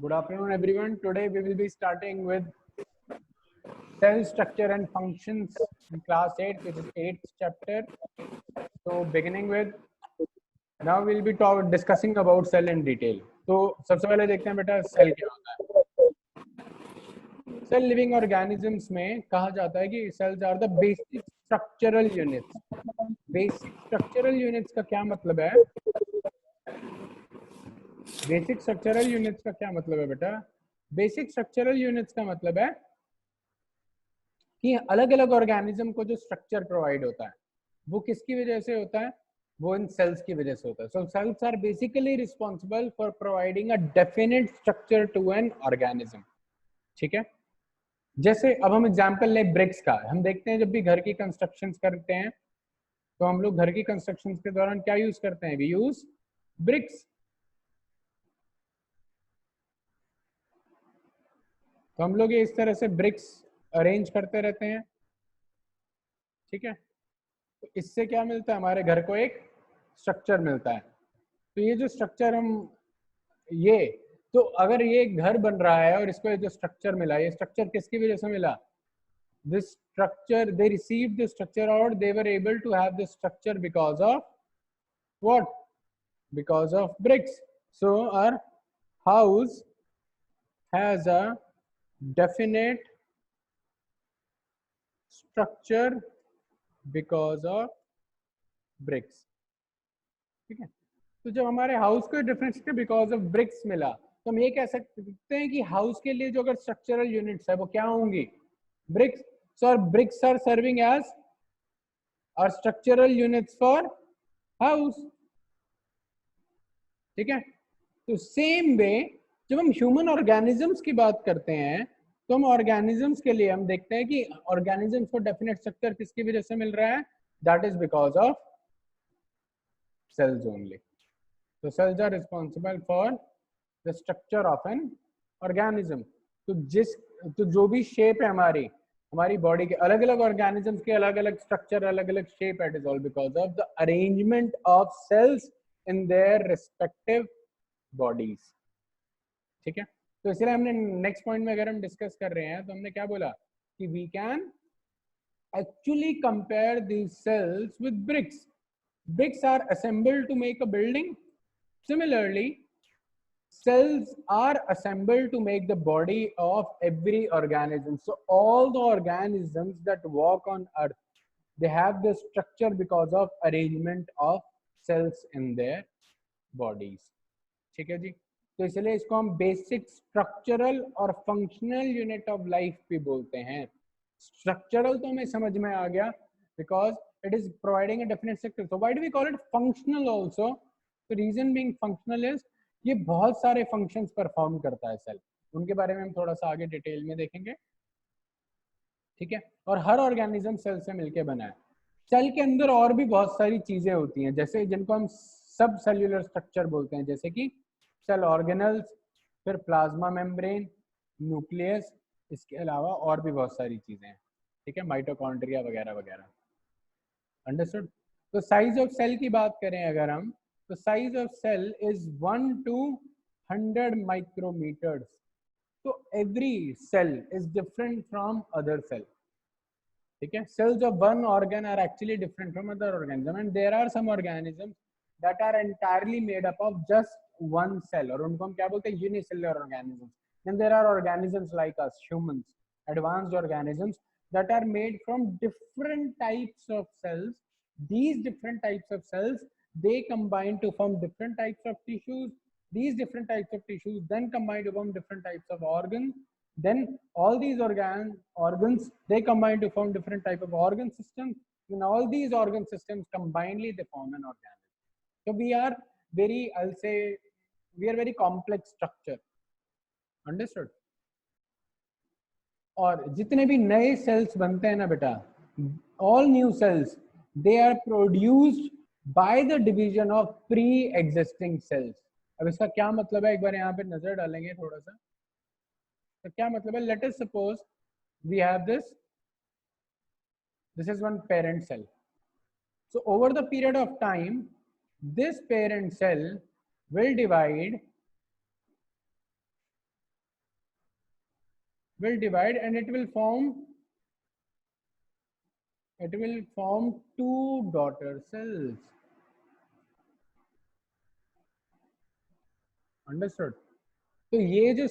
Good afternoon, everyone. Today we will be starting with cell structure and functions in class 8, which is 8th chapter. So beginning with, now we'll be discussing about cell in detail. तो सबसे पहले देखते हैं बेटा cell क्या होता है. Cell living organisms में कहा जाता है कि cells are the basic structural units. Basic structural units का क्या मतलब है? बेसिक स्ट्रक्चरल यूनिट्स का क्या मतलब है बेटा? बेसिक स्ट्रक्चरल यूनिट्स का मतलब है कि अलग अलग ऑर्गेनिज्म को जो स्ट्रक्चर प्रोवाइड होता है वो किसकी वजह से होता है? वो इन सेल्स की वजह से होता है. So cells are basically responsible for providing a definite structure to an organism. ठीक है, जैसे अब हम एग्जांपल ले ब्रिक्स का. हम देखते हैं जब भी घर की कंस्ट्रक्शंस करते हैं तो हम लोग घर की कंस्ट्रक्शंस के दौरान क्या यूज करते हैं? We use bricks. तो हम लोग ये इस तरह से ब्रिक्स अरेंज करते रहते हैं. ठीक है, तो इससे क्या मिलता है? हमारे घर को एक स्ट्रक्चर मिलता है. तो ये जो स्ट्रक्चर हम ये तो अगर ये घर बन रहा है और इसको जो स्ट्रक्चर मिला, ये स्ट्रक्चर किसकी वजह से मिला? This structure, they received this structure और they were able to have this structure because of what? Because of bricks. So our house has a definite structure because of bricks. ठीक है, तो जब हमारे हाउस को डिफरेंस के because of BRICS मिला तो हम ये कह सकते हैं कि हाउस के लिए जो अगर स्ट्रक्चरल यूनिट्स है वो क्या होंगी? Bricks. So bricks are serving as are structural units for house. ठीक है, तो सेम वे जब हम ह्यूमन ऑर्गेनिजम्स की बात करते हैं तो हम ऑर्गेनिजम्स के लिए हम देखते हैं कि ऑर्गेनिजम्स को डेफिनेट स्ट्रक्चर किसकी वजह से मिल रहा है? That is because of cells only. So cells are responsible for the structure of an organism. तो जो भी शेप है हमारी बॉडी के, अलग अलग ऑर्गेनिजम्स के अलग अलग स्ट्रक्चर, अलग अलग shape, it is all because of the arrangement of cells in their respective bodies. ठीक है, तो इसलिए हमने नेक्स्ट पॉइंट में अगर हम डिस्कस कर रहे हैं तो हमने क्या बोला कि we can actually compare these cells with bricks. Bricks are assembled to make a building. Similarly, cells are assembled to make the body of every organism. So all the organisms that walk on earth, they have the structure because of arrangement of cells in their bodies. ठीक है जी, तो इसलिए इसको हम basic structural और functional unit of life भी बोलते हैं. स्ट्रक्चरल तो हमें समझ में आ गया because it is providing a definite structure. So why do we call it functional also? The reason being functional is ये बहुत सारे functions perform करता है सेल. उनके बारे में हम थोड़ा सा आगे डिटेल में देखेंगे. ठीक है, और हर ऑर्गेनिज्म सेल से मिलके बना है. सेल के अंदर और भी बहुत सारी चीजें होती हैं जैसे जिनको हम सब सेल्यूलर स्ट्रक्चर बोलते हैं, जैसे कि सेल ऑर्गेनल्स, फिर प्लाज्मा मेम्ब्रेन, न्यूक्लियस, इसके अलावा और भी बहुत सारी चीजें हैं. ठीक है, माइटोकॉन्ड्रिया वगैरह वगैरह. अंडरस्टूड. तो साइज ऑफ सेल की बात करें अगर हम, तो size of cell is 1 to 100 micrometres. तो every cell is different from other cell. ठीक है, cells of one organ are actually different from other organism and there are some organisms that are entirely made up of just one cell, और उनको हम क्या बोलते हैं? Unicellular organisms. Then there are organisms like us, humans, advanced organisms that are made from different types of cells. These different types of cells, they combine to form different types of tissues. These different types of tissues then combine to form different types of organs. Then all these organs, they combine to form different type of organ systems. And all these organ systems combinedly they form an organism. So we are very, I'll say, we are very complex structure. Understood? और जितने भी नए sales बनते हैं ना बेटा, all new cells, they are produced by the division of pre existing cells. अब इसका क्या मतलब है, एक बार यहाँ पे नजर डालेंगे थोड़ा सा. तो क्या मतलब है? Let us suppose we have this is one parent cell. So over the period of time this parent cell will divide will divide and it will form two daughter cells. Understood? तो ये जो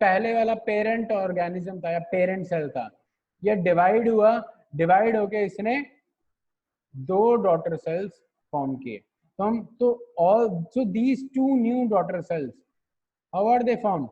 पहले वाला parent organism था या parent cell था, ये divide हुआ, डिवाइड होके इसने दो डॉटर सेल्स फॉर्म किए. तो हम so these two new daughter cells, how are they formed?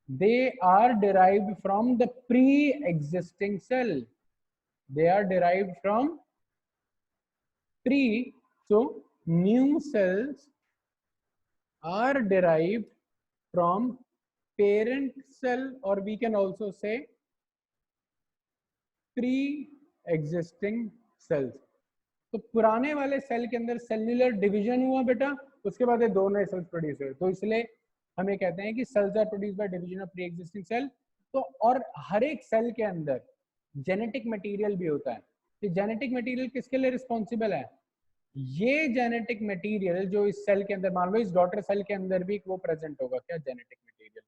They are derived from the pre-existing cell. They are derived from so new cells are derived from parent cell, or we can also say pre-existing cells. तो पुराने वाले cell के अंदर cellular division हुआ बेटा, उसके बाद ये दो नए सेल्स प्रोड्यूस हुए, तो इसलिए हमें कहते हैं कि cells are produce by division of pre existing cell. तो और हर एक सेल के अंदर जेनेटिक मटेरियल भी होता है. तो जेनेटिक मटेरियल किसके लिए रिस्पॉन्सिबल है? ये जेनेटिक मटेरियल जो इस सेल के अंदर, मान लो इस डॉटर सेल के अंदर भी वो प्रेजेंट होगा क्या, जेनेटिक मटेरियल.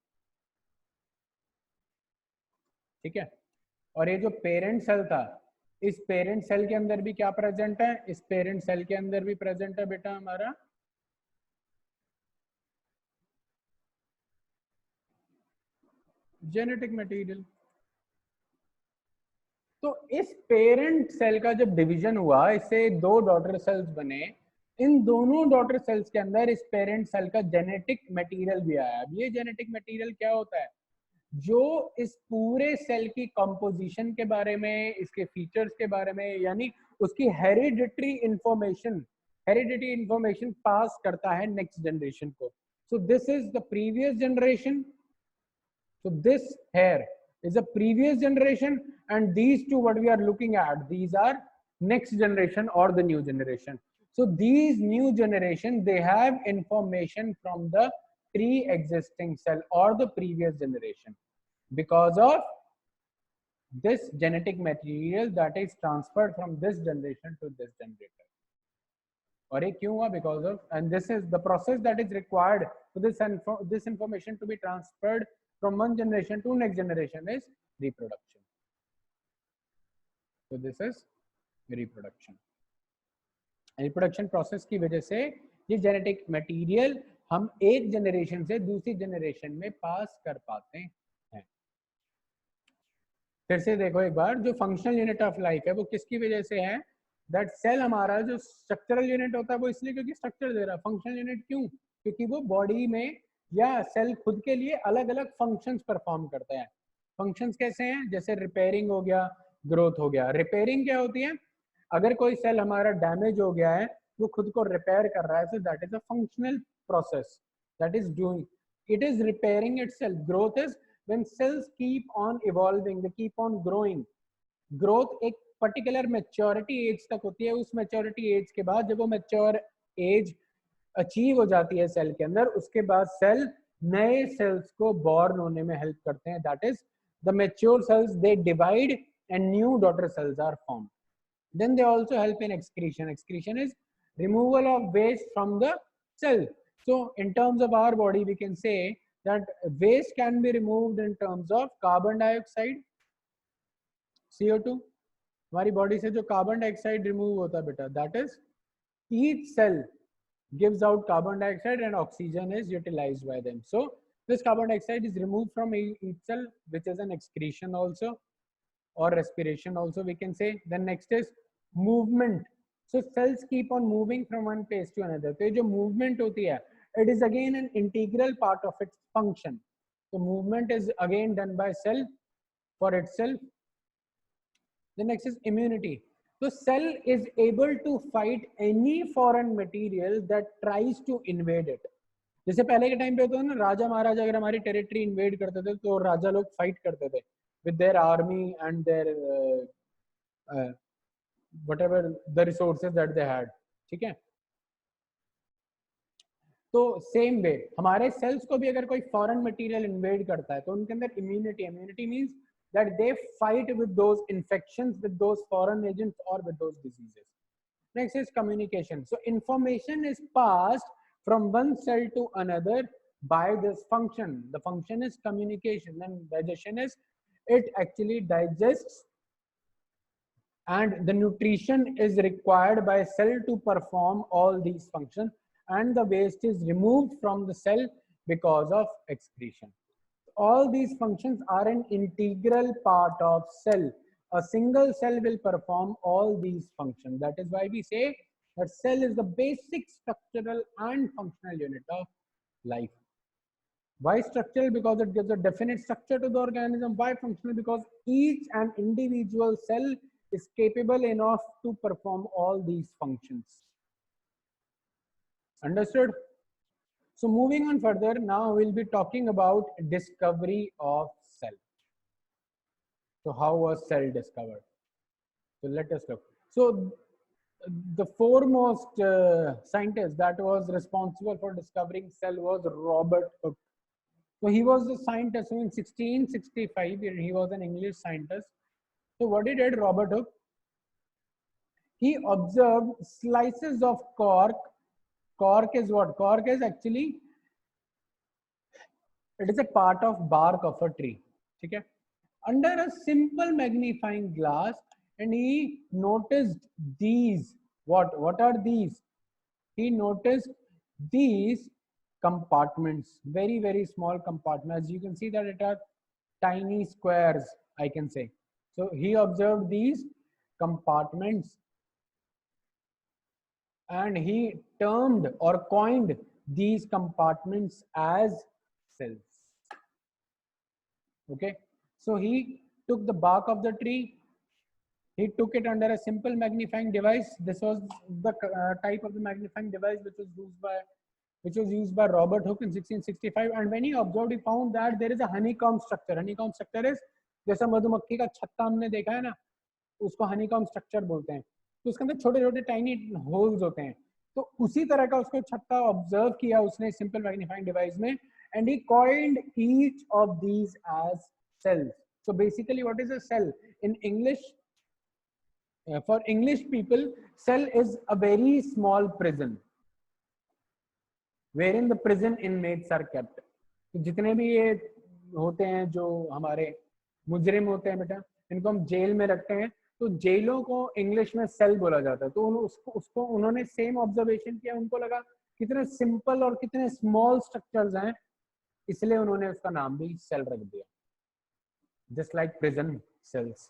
ठीक है. और ये जो पेरेंट सेल था, इस पेरेंट सेल के अंदर भी क्या प्रेजेंट है? इस पेरेंट सेल के अंदर भी प्रेजेंट है बेटा हमारा जेनेटिक मटेरियल. तो इस पेरेंट सेल का जब डिवीजन हुआ, इससे दो डॉटर सेल्स बने. इन दोनों डॉटर सेल्स के अंदर इस पेरेंट सेल का जेनेटिक मटेरियल भी आया. अब ये जेनेटिक मटेरियल क्या होता है? जो इस पूरे सेल की कंपोजिशन के बारे में, इसके फीचर्स के बारे में, यानी उसकी हेरिडिटरी इंफॉर्मेशन पास करता है नेक्स्ट जनरेशन को. So this is the previous generation. So this here is a previous generation, and these two what we are looking at, these are next generation or the new generation. So these new generation, they have information from the pre-existing cell or the previous generation because of this genetic material that is transferred from this generation to this generator. और ये क्यों हुआ? Because of, and this is the process that is required for this information to be transferred from one generation to next generation is reproduction. So this is reproduction. Reproduction process की वजह से ये genetic material हम एक generation से दूसरी generation में पास कर पाते हैं. फिर से देखो एक बार, जो फंक्शनल यूनिट ऑफ लाइफ है वो किसकी वजह से है? दैट सेल हमारा जो स्ट्रक्चरल यूनिट होता है वो इसलिए क्योंकि स्ट्रक्चर दे रहा है. फंक्शनल यूनिट क्यों? क्योंकि वो बॉडी में या सेल खुद के लिए अलग अलग फंक्शंस परफॉर्म करते हैं. फंक्शंस कैसे हैं? जैसे रिपेयरिंग हो गया, ग्रोथ हो गया. रिपेयरिंग क्या होती है? अगर कोई सेल हमारा डैमेज हो गया है, वो खुद को रिपेयर कर रहा है, so that is a functional process that is doing, it is repairing itself. Growth is when cells keep on evolving, they keep on growing. Growth एक पर्टिकुलर मैच्योरिटी एज तक होती है. उस मैच्योरिटी एज के बाद जब वो मैच्योर एज अचीव हो जाती है सेल के अंदर, उसके बाद सेल नए सेल्स को बॉर्न होने में हेल्प करते हैं. That is the mature cells, they divide and new daughter cells are formed. Then they also help in excretion. Excretion is removal of waste from the cell. So in terms of our body, we can say that waste can be removed in terms of carbon dioxide, CO2. हमारी body से जो carbon dioxide remove होता है बेटा, that is each cell gives out carbon dioxide and oxygen is utilized by them. So this carbon dioxide is removed from each cell, which is an excretion also, or respiration also we can say. Then next is movement. So cells keep on moving from one place to another. तो ये जो movement होती है, it is again an integral part of its function. So movement is again done by cell for itself. The next is immunity. So cell is able to fight any foreign material that tries to invade it. जैसे पहले के time पे होता है ना, राजा महाराजा अगर हमारी territory invade करते थे तो राजा लोग फाइट करते थे with their army and their whatever the resources that they had. ठीक है. तो सेम वे हमारे सेल्स को भी अगर कोई फॉरेन मटेरियल इन्वेड करता है तो उनके अंदर immunity means that they fight with those infections, with those foreign agents or with those diseases. Next is communication. So information is passed from one cell to another by this function. The function is communication, and digestion is it actually digests, and the nutrition is required by cell to perform all these functions, and the waste is removed from the cell because of excretion. All these functions are an integral part of cell. A single cell will perform all these functions. That is why we say that cell is the basic structural and functional unit of life. Why structural? Because it gives a definite structure to the organism. Why functional? Because each and individual cell is capable enough to perform all these functions. Understood? So moving on further, now we'll be talking about discovery of cell. So how was cell discovered? So let us look. So the foremost scientist that was responsible for discovering cell was Robert Hooke. So he was a scientist in 1665. He was an English scientist. So what he did, Robert Hooke, he observed slices of cork. Cork is what? Cork is actually, it is a part of bark of a tree. Okay? Under a simple magnifying glass, and he noticed these. What are these? He noticed these compartments, very small compartments. You can see that it are tiny squares, I can say. So he observed these compartments, and he termed or coined these compartments as cells. Okay, so he took the bark of the tree, he took it under a simple magnifying device. This was the type of the magnifying device which was used by Robert Hooke in 1665. And when he observed, he found that there is a honeycomb structure. Honeycomb structure is, जैसा मधुमक्खी का छत्ता हमने देखा है ना, उसको honeycomb structure बोलते हैं. तो उसके अंदर छोटे छोटे tiny holes होते हैं. तो उसी तरह का उसको छत्ता ऑब्जर्व किया उसने simple magnifying device में, and he coined each of these as cells. So basically, what is a cell in English? For English people, cell is a very small prison wherein the prison inmates are kept. तो जितने भी ये होते हैं जो हमारे मुजरिम होते हैं बेटा, इनको हम जेल में रखते हैं, तो जेलों को इंग्लिश में सेल बोला जाता है. तो उसको उन्होंने सेम ऑब्जर्वेशन किया, उनको लगा कितने सिंपल और कितने स्मॉल स्ट्रक्चर्स हैं, इसलिए उन्होंने उसका नाम भी सेल रख दिया, जस्ट लाइक प्रिजन सेल्स.